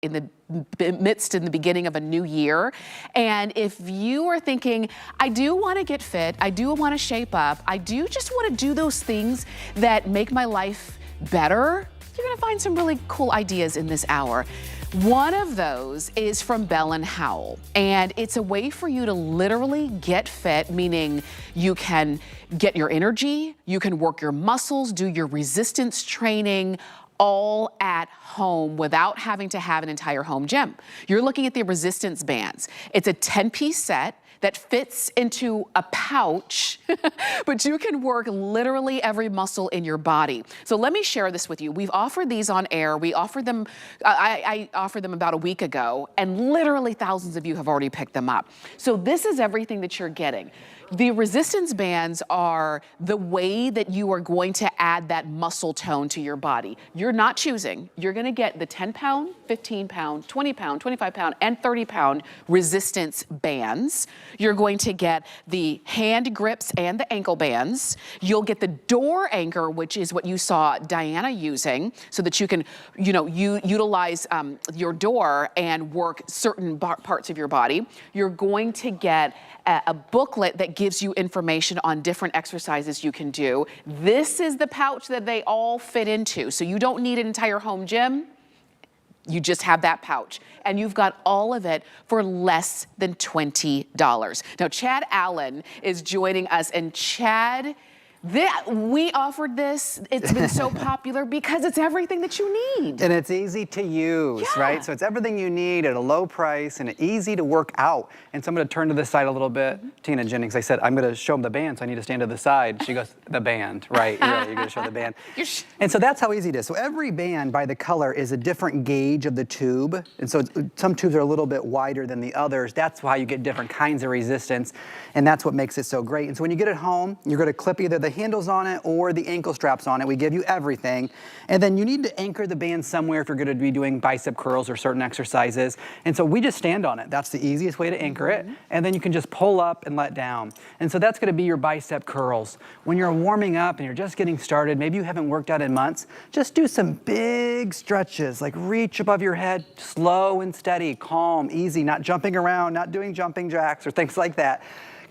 in the beginning of a new year. And if you are thinking, I do want to get fit, I do want to shape up, I do just want to do those things that make my life better, you're going to find some really cool ideas in this hour. One of those is from Bell and Howell, and it's a way for you to literally get fit, meaning you can get your energy, you can work your muscles, do your resistance training, all at home without having to have an entire home gym. You're looking at the resistance bands. It's a 10-piece set that fits into a pouch, but you can work literally every muscle in your body. So let me share this with you. We've offered these on air. We offered them, I offered them about a week ago, and literally thousands of you have already picked them up. So this is everything that you're getting. The resistance bands are the way that you are going to add that muscle tone to your body. You're not choosing. You're gonna get the 10-pound, 15-pound, 20-pound, 25-pound, and 30-pound resistance bands. You're going to get the hand grips and the ankle bands. You'll get the door anchor, which is what you saw Diana using, so that you can, utilize your door and work certain parts of your body. You're going to get a booklet that gives you information on different exercises you can do. This is the pouch that they all fit into. So you don't need an entire home gym. You just have that pouch. And you've got all of it for less than $20. Now, Chad Allen is joining us. And Chad, we offered this. It's been so popular because it's everything that you need. And it's easy to use, right? So it's everything you need at a low price and easy to work out. And so I'm going to turn to the side a little bit. Tina Jennings, I said, I'm going to show them the band, so I need to stand to the side. She goes, the band, right? You're going to show the band. And so that's how easy it is. So every band by the color is a different gauge of the tube. And so some tubes are a little bit wider than the others. That's why you get different kinds of resistance. And that's what makes it so great. And so when you get it home, you're going to clip either the handles on it or the ankle straps on it. We give you everything. And then you need to anchor the band somewhere if you're going to be doing bicep curls or certain exercises. And so we just stand on it. That's the easiest way to anchor it. And then you can just pull up and let down. And so that's going to be your bicep curls. When you're warming up and you're just getting started, maybe you haven't worked out in months, just do some big stretches, like reach above your head, slow and steady, calm, easy, not jumping around, not doing jumping jacks or things like that.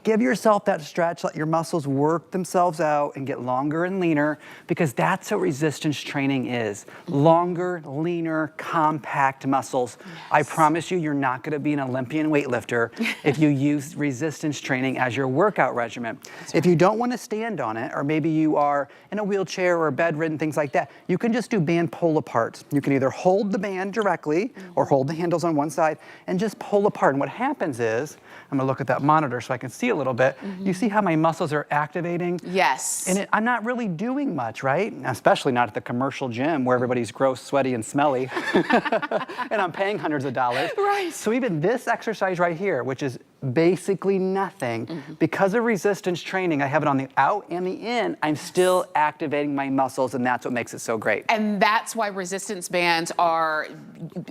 Give yourself that stretch, let your muscles work themselves out and get longer and leaner, because that's what resistance training is. Longer, leaner, compact muscles. Yes. I promise you, you're not gonna be an Olympian weightlifter if you use resistance training as your workout regimen. If you don't wanna stand on it, or maybe you are in a wheelchair or bedridden, things like that, you can just do band pull aparts. You can either hold the band directly or hold the handles on one side and just pull apart. And what happens is, I'm gonna look at that monitor so I can see a little bit. You see how my muscles are activating? Yes. And I'm not really doing much, right? Especially not at the commercial gym where everybody's gross, sweaty, and smelly. And I'm paying hundreds of dollars. Right. So even this exercise right here, which is basically nothing, because of resistance training, I have it on the out and the in, I'm still activating my muscles, and that's what makes it so great. And that's why resistance bands are,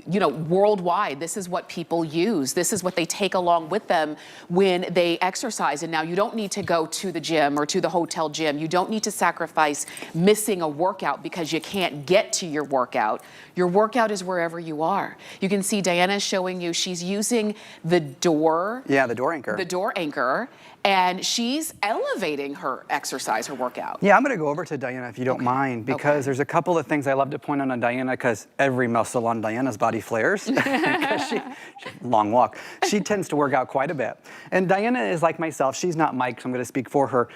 worldwide. This is what people use. This is what they take along with them when they exercise. And now you don't need to go to the gym or to the hotel gym. You don't need to sacrifice missing a workout because you can't get to your workout. Your workout is wherever you are. You can see Diana showing you, she's using the door. Yeah, the door anchor. The door anchor. And she's elevating her exercise, her workout. Yeah, I'm gonna go over to Diana if you don't mind, because there's a couple of things I love to point out on Diana, because every muscle on Diana's body flares. Long walk. She tends to work out quite a bit. And Diana is like myself. She's not Mike, so I'm gonna speak for her.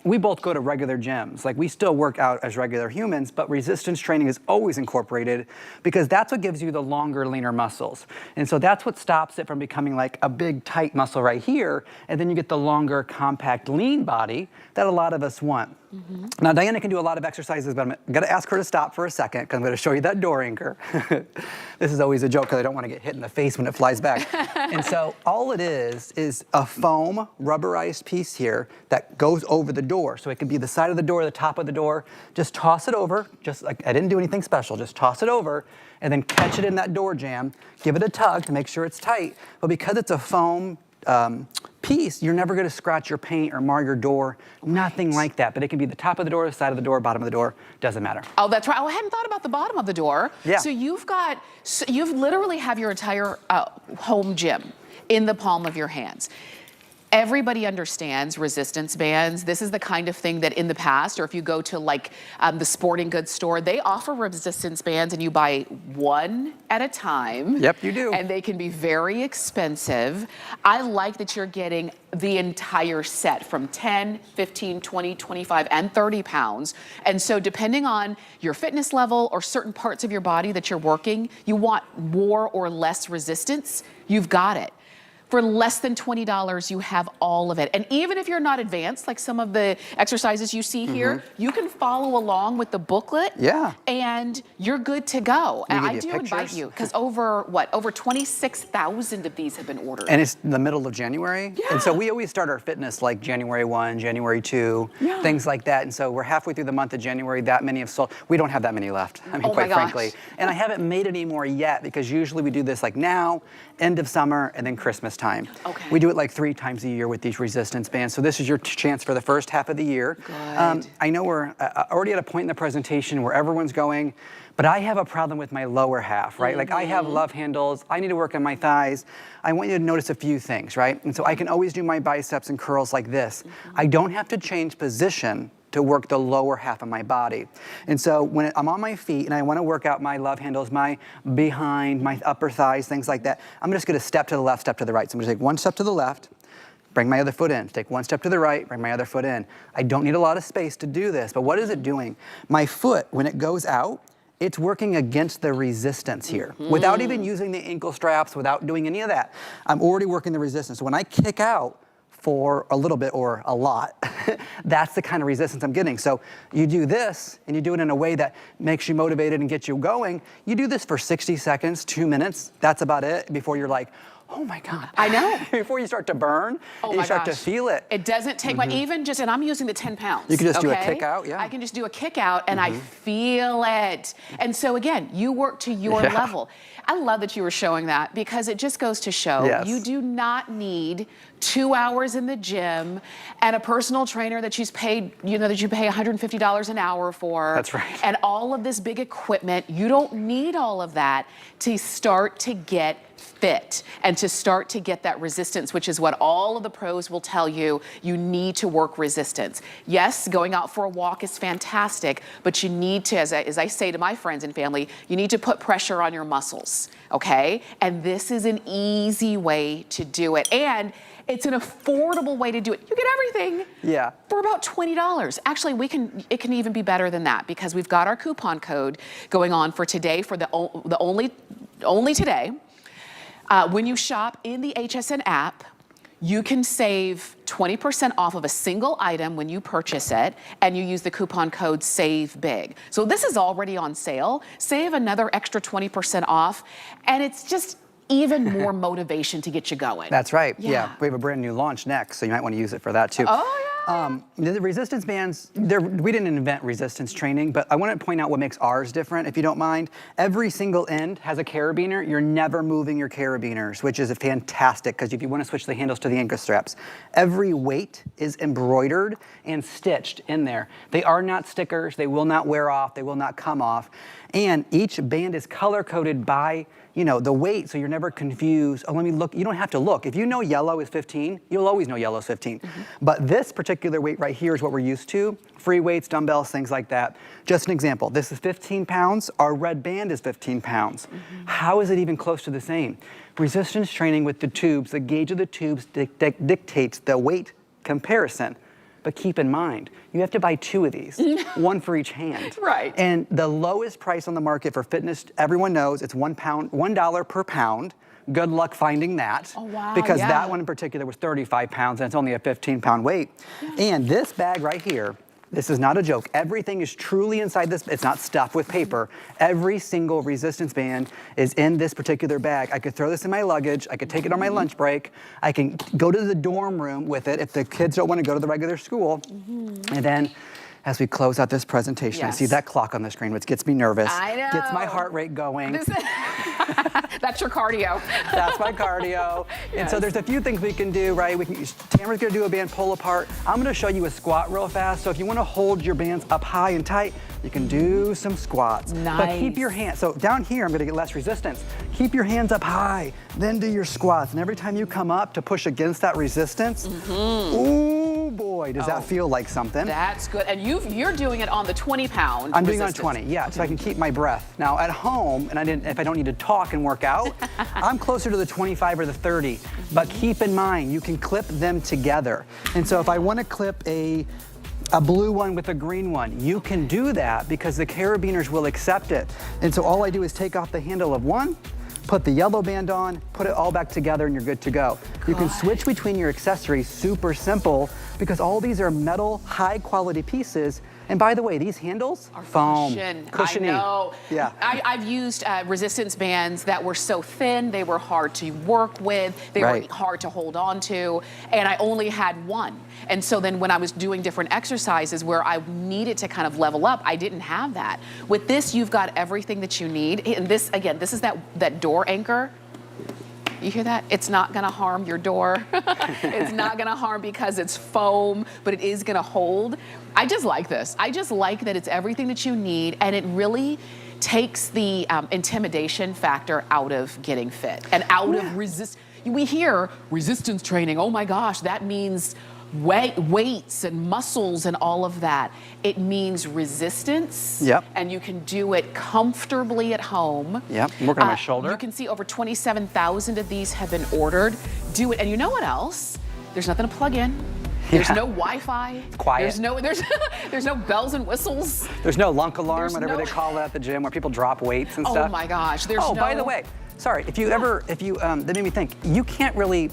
We both go to regular gyms. Like, we still work out as regular humans, but resistance training is always incorporated because that's what gives you the longer, leaner muscles. And so that's what stops it from becoming like a big, tight muscle right here, and then you get the longer, compact, lean body that a lot of us want. Now, Diana can do a lot of exercises, but I'm gonna ask her to stop for a second because I'm gonna show you that door anchor. This is always a joke because I don't want to get hit in the face when it flies back. And so all it is a foam rubberized piece here that goes over the door. So it can be the side of the door, the top of the door. Just toss it over, just like I didn't do anything special, just toss it over and then catch it in that door jamb, give it a tug to make sure it's tight. But because it's a foam piece, you're never gonna scratch your paint or mar your door, nothing like that. But it can be the top of the door, the side of the door, bottom of the door, doesn't matter. Oh, that's right. Oh, I hadn't thought about the bottom of the door. Yeah. So you've literally have your entire home gym in the palm of your hands. Everybody understands resistance bands. This is the kind of thing that in the past, or if you go to like the sporting goods store, they offer resistance bands and you buy one at a time. Yep, you do. And they can be very expensive. I like that you're getting the entire set from 10, 15, 20, 25, and 30 pounds. And so depending on your fitness level or certain parts of your body that you're working, you want more or less resistance, you've got it. For less than $20, you have all of it. And even if you're not advanced, like some of the exercises you see here, you can follow along with the booklet. Yeah. And you're good to go. And I do invite pictures? you, because over 26,000 of these have been ordered. And it's the middle of January. Yeah. And so we always start our fitness like January 1, January 2, things like that. And so we're halfway through the month of January, that many have sold. We don't have that many left, I mean, quite frankly. And I haven't made any more yet, because usually we do this like now, end of summer, and then Christmas time. Okay. We do it like 3 times a year with these resistance bands. So this is your chance for the first half of the year. Good. I know we're already at a point in the presentation where everyone's going, but I have a problem with my lower half, right? Like I have love handles, I need to work on my thighs. I want you to notice a few things, right? And so I can always do my biceps and curls like this. I don't have to change position to work the lower half of my body. And so when I'm on my feet and I wanna work out my love handles, my behind, my upper thighs, things like that, I'm just gonna step to the left, step to the right. So I'm gonna take one step to the left, bring my other foot in, take one step to the right, bring my other foot in. I don't need a lot of space to do this, but what is it doing? My foot, when it goes out, it's working against the resistance here. Without even using the ankle straps, without doing any of that, I'm already working the resistance. So when I kick out, for a little bit or a lot, that's the kind of resistance I'm getting. So you do this and you do it in a way that makes you motivated and gets you going. You do this for 60 seconds, 2 minutes, that's about it, before you're like, oh my God. I know. Before you start to burn, you start to feel it. It doesn't take my, even just, and I'm using the 10 pounds. You can just do a kick out, yeah. I can just do a kick out and I feel it. And so again, you work to your level. I love that you were showing that, because it just goes to show you do not need 2 hours in the gym and a personal trainer that you've paid, that you pay $150 an hour for. That's right. And all of this big equipment. You don't need all of that to start to get fit and to start to get that resistance, which is what all of the pros will tell you. You need to work resistance. Yes, going out for a walk is fantastic, but you need to, as I say to my friends and family, you need to put pressure on your muscles, okay? And this is an easy way to do it. And it's an affordable way to do it. You get everything for about $20. Actually, it can even be better than that, because we've got our coupon code going on for today, for the only today. When you shop in the HSN app, you can save 20% off of a single item when you purchase it, and you use the coupon code SAVEBIG. So this is already on sale. Save another extra 20% off, and it's just even more motivation to get you going. That's right, yeah. We have a brand new launch next, so you might want to use it for that too. Oh, yeah. The resistance bands, we didn't invent resistance training, but I want to point out what makes ours different, if you don't mind. Every single end has a carabiner. You're never moving your carabiners, which is fantastic, because if you want to switch the handles to the ankle straps, every weight is embroidered and stitched in there. They are not stickers. They will not wear off. They will not come off. And each band is color-coded by the weight, so you're never confused. Oh, let me look. You don't have to look. If you know yellow is 15, you'll always know yellow is 15. But this particular weight right here is what we're used to. Free weights, dumbbells, things like that. Just an example. This is 15 pounds. Our red band is 15 pounds. How is it even close to the same? Resistance training with the tubes, the gauge of the tubes dictates the weight comparison. But keep in mind, you have to buy 2 of these, one for each hand. Right. And the lowest price on the market for fitness, everyone knows, it's $1 per pound. Good luck finding that. Oh, wow, because that one in particular was 35 pounds, and it's only a 15-pound weight. And this bag right here, this is not a joke. Everything is truly inside this. It's not stuffed with paper. Every single resistance band is in this particular bag. I could throw this in my luggage. I could take it on my lunch break. I can go to the dorm room with it if the kids don't want to go to the regular school. And then, as we close out this presentation, I see that clock on the screen, which gets me nervous. I know. Gets my heart rate going. That's your cardio. That's my cardio. And so there's a few things we can do, right? Tamara's gonna do a band pull apart. I'm gonna show you a squat real fast. So if you wanna hold your bands up high and tight, you can do some squats. Nice. But keep your hands, so down here, I'm gonna get less resistance. Keep your hands up high, then do your squats. And every time you come up to push against that resistance, ooh boy, does that feel like something. That's good. And you're doing it on the 20-pound I'm doing it on 20, yeah, so I can keep my breath. Now at home, and if I don't need to talk and work out, I'm closer to the 25 or the 30. But keep in mind, you can clip them together. And so if I wanna clip a blue one with a green one, you can do that because the carabiners will accept it. And so all I do is take off the handle of one, put the yellow band on, put it all back together, and you're good to go. You can switch between your accessories, super simple, because all these are metal, high quality pieces. And by the way, these handles are foam, cushiony. I know. Yeah. I've used resistance bands that were so thin, they were hard to work with, they were hard to hold on to, and I only had one. And so then when I was doing different exercises where I needed to kind of level up, I didn't have that. With this, you've got everything that you need. And this, again, this is that door anchor. You hear that? It's not gonna harm your door. It's not gonna harm because it's foam, but it is gonna hold. I just like this. I just like that it's everything that you need, and it really takes the intimidation factor out of getting fit and out of we hear resistance training. Oh my gosh, that means weights and muscles and all of that. It means resistance. Yep. And you can do it comfortably at home. Yep, I'm working on my shoulder. You can see over 27,000 of these have been ordered. Do it, and you know what else? There's nothing to plug in. There's no Wi-Fi. It's quiet. There's no bells and whistles. There's no lunk alarm, whatever they call it at the gym, where people drop weights and stuff. Oh my gosh, by the way, sorry, that made me think, you can't really,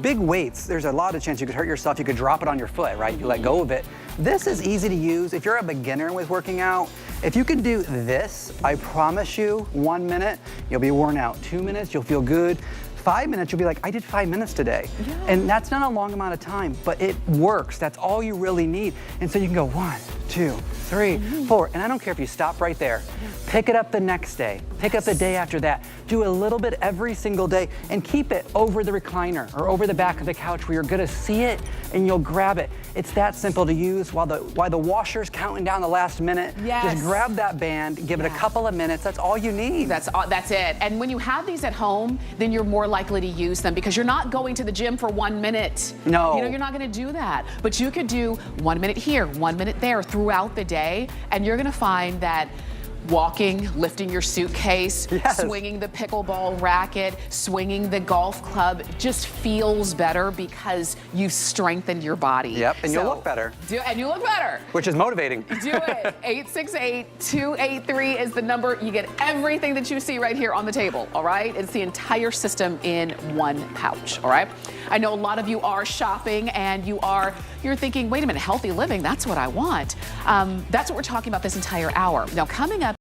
big weights, there's a lot of chance you could hurt yourself, you could drop it on your foot, right? You let go of it. This is easy to use. If you're a beginner with working out, if you can do this, I promise you, 1 minute, you'll be worn out. 2 minutes, you'll feel good. 5 minutes, you'll be like, I did 5 minutes today. Yeah. And that's not a long amount of time, but it works. That's all you really need. And so you can go 1, 2, 3, 4. And I don't care if you stop right there. Pick it up the next day. Pick up the day after that. Do a little bit every single day and keep it over the recliner or over the back of the couch where you're gonna see it and you'll grab it. It's that simple to use while the washer's counting down the last minute. Yes. Just grab that band, give it a couple of minutes. That's all you need. That's it. And when you have these at home, then you're more likely to use them because you're not going to the gym for 1 minute. No. You're not gonna do that. But you could do 1 minute here, 1 minute there throughout the day, and you're gonna find that walking, lifting your suitcase, swinging the pickleball racket, swinging the golf club just feels better because you've strengthened your body. Yep, and you'll look better. And you look better. Which is motivating. Do it. 868-283 is the number. You get everything that you see right here on the table, all right? It's the entire system in one pouch, all right? I know a lot of you are shopping and you're thinking, wait a minute, healthy living, that's what I want. That's what we're talking about this entire hour. Now, coming up